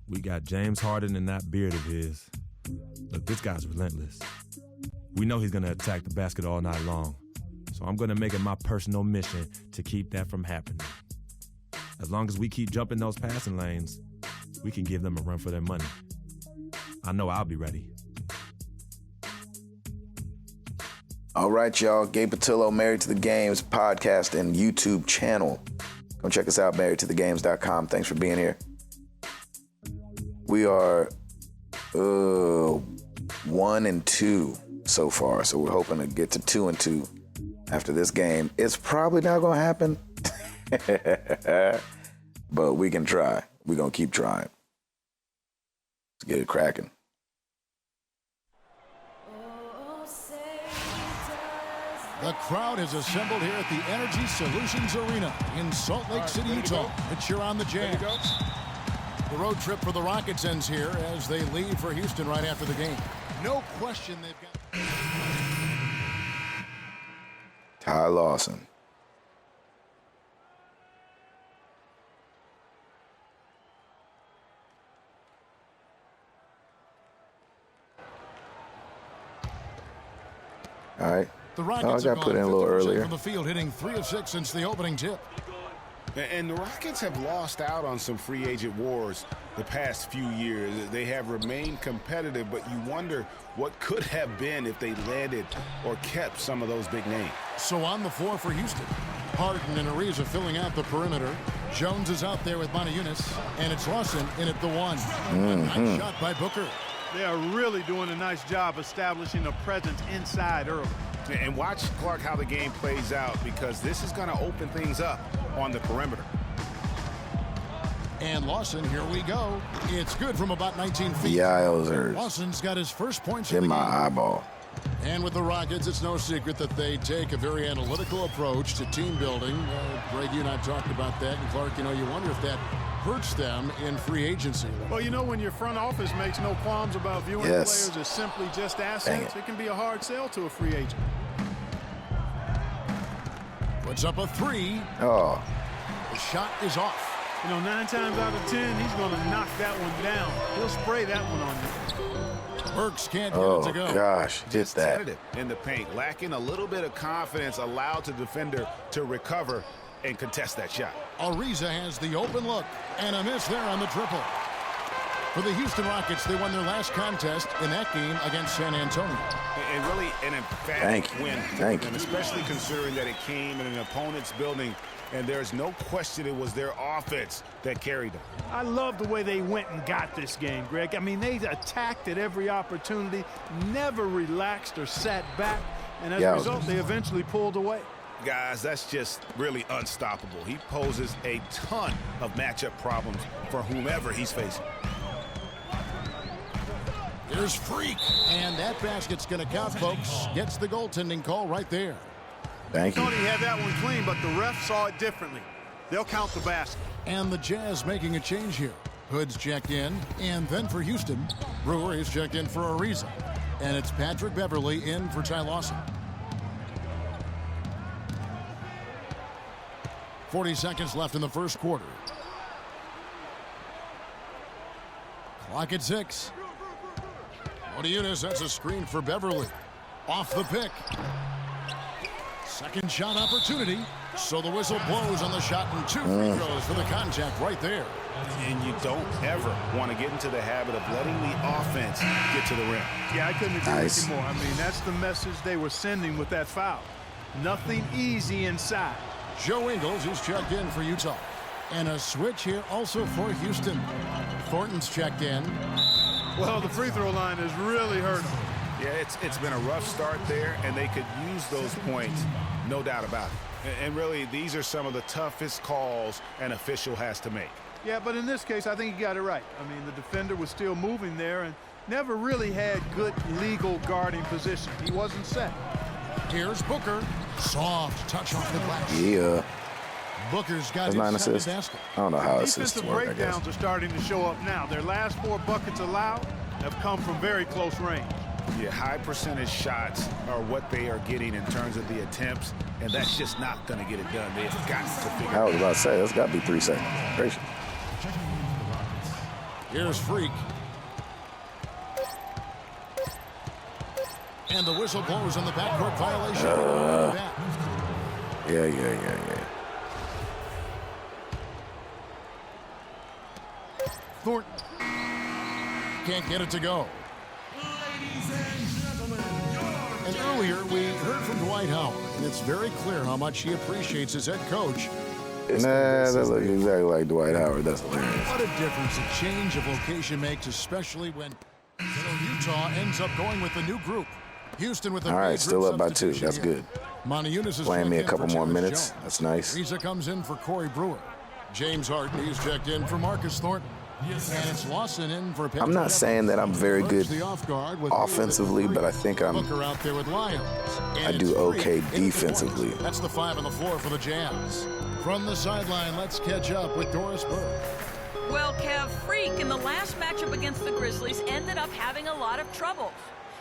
We got James Harden and that beard of his. Look, this guy's relentless. We know he's going to attack the basket all night long. So I'm going to make it my personal mission to keep that from happening. As long as we keep jumping those passing lanes, we can give them a run for their money. I know I'll be ready. All right, y'all. Gabe Patillo, Married to the Games podcast and YouTube channel. Come check us out, marriedtothegames.com. Thanks for being here. We are 1-2 so far, so we're hoping to get to 2-2 after this game. It's probably not going to happen, but we can try. We're going to keep trying. Let's get it cracking. The crowd has assembled here at the Energy Solutions Arena in Salt Lake City, Utah. It's here on the Jazz. The road trip for the Rockets ends here as they leave for Houston right after the game. No question they've got... Ty Lawson. All right. The Rockets got put in a little earlier. From the field, hitting 3 of 6 since the opening tip. And the Rockets have lost out on some free agent wars the past few years. They have remained competitive, but you wonder what could have been if they landed or kept some of those big names. So on the floor for Houston, Harden and Ariza filling out the perimeter. Jones is out there with Montejunas, and it's Lawson in at the 1. Nice shot by Booker. They are really doing a nice job establishing a presence inside early. And watch, Clark, how the game plays out, because this is going to open things up on the perimeter. And Lawson, here we go. It's good from about 19 feet. Yowzers. Lawson's got his first points in my eyeball. And with the Rockets, it's no secret that they take a very analytical approach to team building. Greg, you and I talked about that. And Clark, you wonder if that hurts them in free agency. Well, when your front office makes no qualms about viewing players as simply just assets, it can be a hard sell to a free agent. Puts up a 3. Oh. The shot is off. 9 times out of 10, he's going to knock that one down. He'll spray that one on you. Burks can't get it to go. Oh, gosh. Just that. In the paint, lacking a little bit of confidence, allowed the defender to recover and contest that shot. Ariza has the open look, and a miss there on the triple. For the Houston Rockets, they won their last contest in that game against San Antonio. And really an emphatic win. Thank you. And especially considering that it came in an opponent's building, and there's no question it was their offense that carried them. I love the way they went and got this game, Greg. They attacked at every opportunity, never relaxed or sat back, and as a result, they eventually pulled away. Guys, that's just really unstoppable. He poses a ton of matchup problems for whomever he's facing. Here's Freak, and that basket's going to count, folks. Gets the goaltending call right there. Thank you. Tony had that one clean, but the ref saw it differently. They'll count the basket. And the Jazz making a change here. Hood's checked in, and then for Houston, Brewer is checked in for Ariza. And it's Patrick Beverley in for Ty Lawson. 40 seconds left in the first quarter. Clock at 6. Montejunas, that's a screen for Beverley. Off the pick. Second shot opportunity. So the whistle blows on the shot, and 2 free throws for the contact right there. And you don't ever want to get into the habit of letting the offense get to the rim. Yeah, I couldn't agree with you more. That's the message they were sending with that foul. Nothing easy inside. Joe Ingles is checked in for Utah. And a switch here also for Houston. Thornton's checked in. Well, the free throw line has really hurt them. Yeah, it's been a rough start there, and they could use those points, no doubt about it. And really, these are some of the toughest calls an official has to make. Yeah, but in this case, I think he got it right. The defender was still moving there and never really had good legal guarding position. He wasn't set. Here's Booker. Soft touch off the glass. Yeah. Booker's got his second basket. I don't know how assists Defensive work, I guess. breakdowns are starting to show up now. Their last 4 buckets allowed have come from very close range. Yeah, high percentage shots are what they are getting in terms of the attempts, and that's just not going to get it done. They've got to figure it out. I was about to say, that's got to be 3 seconds. Gracious. Here's Freak. And the whistle blows on the backcourt violation. Yeah. Thornton can't get it to go. And earlier, we heard from Dwight Howard, and it's very clear how much he appreciates his head coach. Nah, that looks exactly like Dwight Howard. That's hilarious. What a difference a change of location makes, especially when Utah ends up going with the new group. Houston with a all right, still up by 2. That's good. Montezumas is playing me a couple more minutes. Jones. That's nice. Riza comes in for Corey Brewer. James Harden, he's checked in for Marcus Thornton. And it's Lawson in for I'm not saying that I'm very good offensively, but I think I do okay defensively. That's the 5 on the floor for the Jazz. From the sideline, let's catch up with Doris Burke. Well, Kev, Freak in the last matchup against the Grizzlies ended up having a lot of trouble.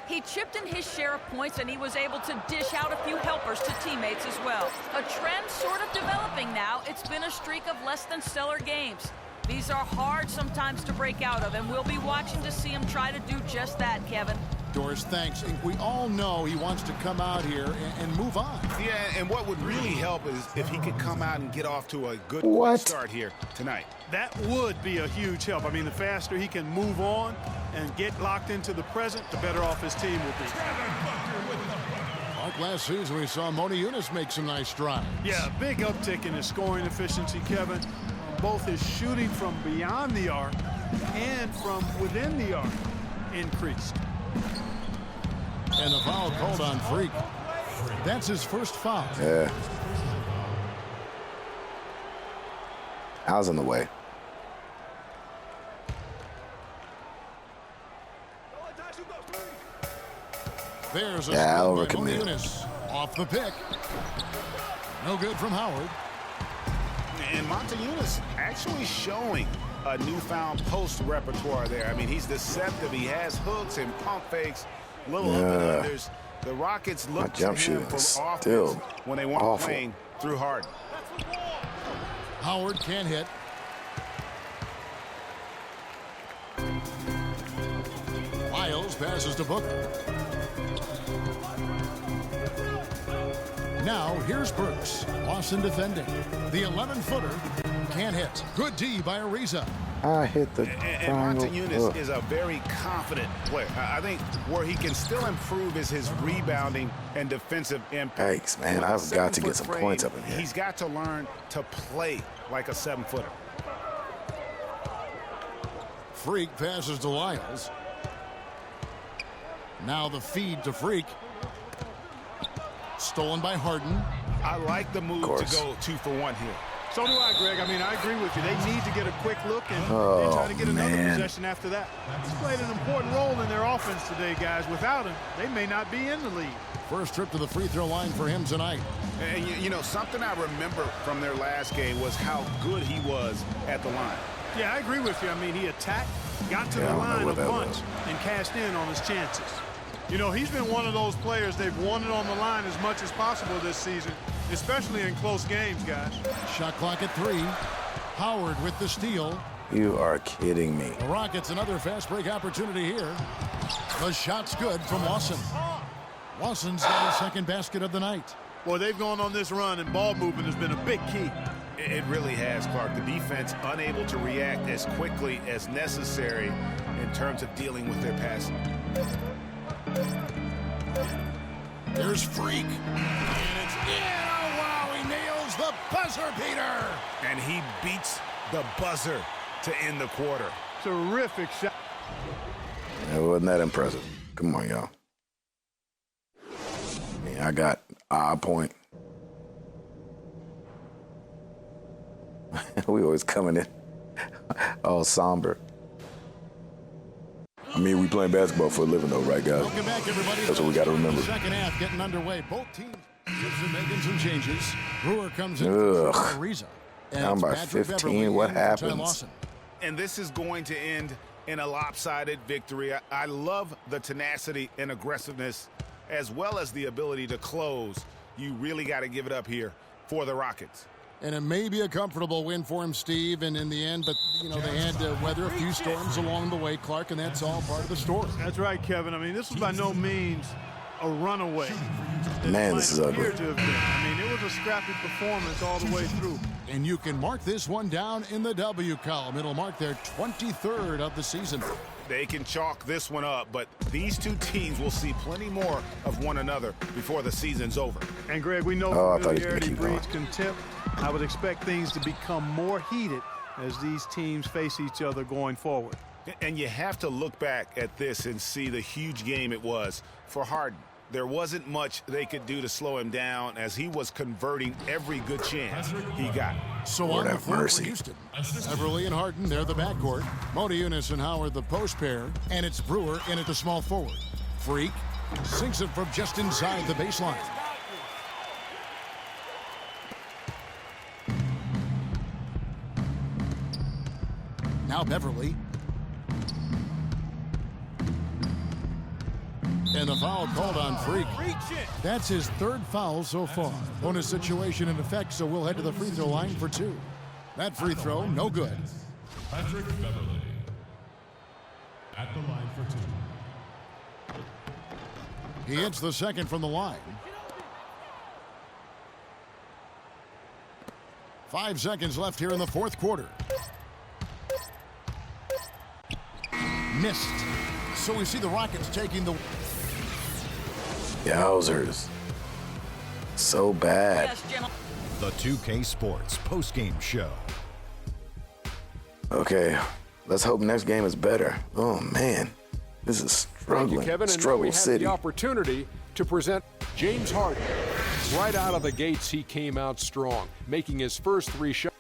He chipped in his share of points, and he was able to dish out a few helpers to teammates as well. A trend sort of developing now. It's been a streak of less than stellar games. These are hard sometimes to break out of, and we'll be watching to see him try to do just that, Kevin. Doris, thanks. We all know he wants to come out here and move on. Yeah, and what would really help is if he could come out and get off to a good start here tonight. That would be a huge help. I mean, the faster he can move on and get locked into the present, the better off his team will be. Like last season, we saw Montezumas make some nice strides. Yeah, a big uptick in his scoring efficiency, Kevin. Both his shooting from beyond the arc and from within the arc increased. And the foul called on Freak. That's his first foul. Yeah. I was in the way. There's a overcommit. Off the pick. No good from Howard. And Montezumas actually showing a newfound post repertoire there. I mean, he's deceptive. He has hooks and pump fakes, little up and unders. The Rockets look to him for offense when they want playing through Harden. Howard can't hit. Lyles passes to Booker. Now here's Burks. Lawson defending. The 11-footer can't hit. Good D by Ariza. I hit the and Montezumas is a very confident player. I think where he can still improve is his rebounding and defensive impact. Thanks, man. I've got to get some points up in here. He's got to learn to play like a 7-footer. Freak passes to Lyles. Now the feed to Freak. Stolen by Harden. I like the move to go 2 for 1 here. So do I, Greg. I mean, I agree with you. They need to get a quick look and try to get another possession after that. He's played an important role in their offense today, guys. Without him, they may not be in the lead. First trip to the free throw line for him tonight. And you know, something I remember from their last game was how good he was at the line. Yeah, I agree with you. I mean, he attacked, got to the line a bunch, and cashed in on his chances. You know, he's been one of those players they've wanted on the line as much as possible this season, especially in close games, guys. Shot clock at 3. Howard with the steal. You are kidding me. The Rockets another fast break opportunity here. The shot's good from Lawson. Lawson's got his second basket of the night. Boy, they've gone on this run, and ball movement has been a big key. It really has, Clark. The defense unable to react as quickly as necessary in terms of dealing with their passing. There's Freak. And it's in. Oh, wow, he nails the buzzer beater. And he beats the buzzer to end the quarter. Terrific shot. It wasn't that impressive. Come on, y'all. Yeah, I got a point. We always coming in all somber. I mean, we playing basketball for a living, though, right, guys? Welcome back, everybody. That's what we got to remember. Second half getting underway. Both teams making some changes. Brewer comes in. Ariza. Down by 15. What happens? And this is going to end in a lopsided victory. I love the tenacity and aggressiveness as well as the ability to close. You really got to give it up here for the Rockets. And it may be a comfortable win for him, Steve, and in the end, but, you know, they had to weather a few storms along the way, Clark, and that's all part of the story. That's right, Kevin. I mean, this was by no means a runaway. Man, this is ugly. I mean, it was a scrappy performance all the way through. And you can mark this one down in the W column. It'll mark their 23rd of the season. They can chalk this one up, but these two teams will see plenty more of one another before the season's over. And, Greg, we know familiarity breeds contempt. I would expect things to become more heated as these teams face each other going forward. And you have to look back at this and see the huge game it was for Harden. There wasn't much they could do to slow him down as he was converting every good chance he got. So on the floor for Houston, Beverly and Harden, they're the backcourt. Modiunas and Howard, the post pair. And it's Brewer in at the small forward. Freak sinks it from just inside the baseline. Now Beverly. And the foul called on Freak. That's his third foul so far. Bonus situation in effect, so we'll head to the free throw line for two. That free throw, no good. Patrick Beverly at the line for two. He hits the second from the line. 5 seconds left here in the fourth quarter. Missed. So we see the Rockets taking the... Yowzers. So bad. Yes, Jim. The 2K Sports postgame show. Okay, let's hope next game is better. Oh, man. This is struggling. Thank you, Kevin. And now Struggle we have City. the opportunity to present James Harden. Right out of the gates, he came out strong, making his first 3 shots.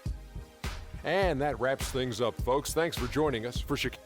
And that wraps things up, folks. Thanks for joining us for Chicago.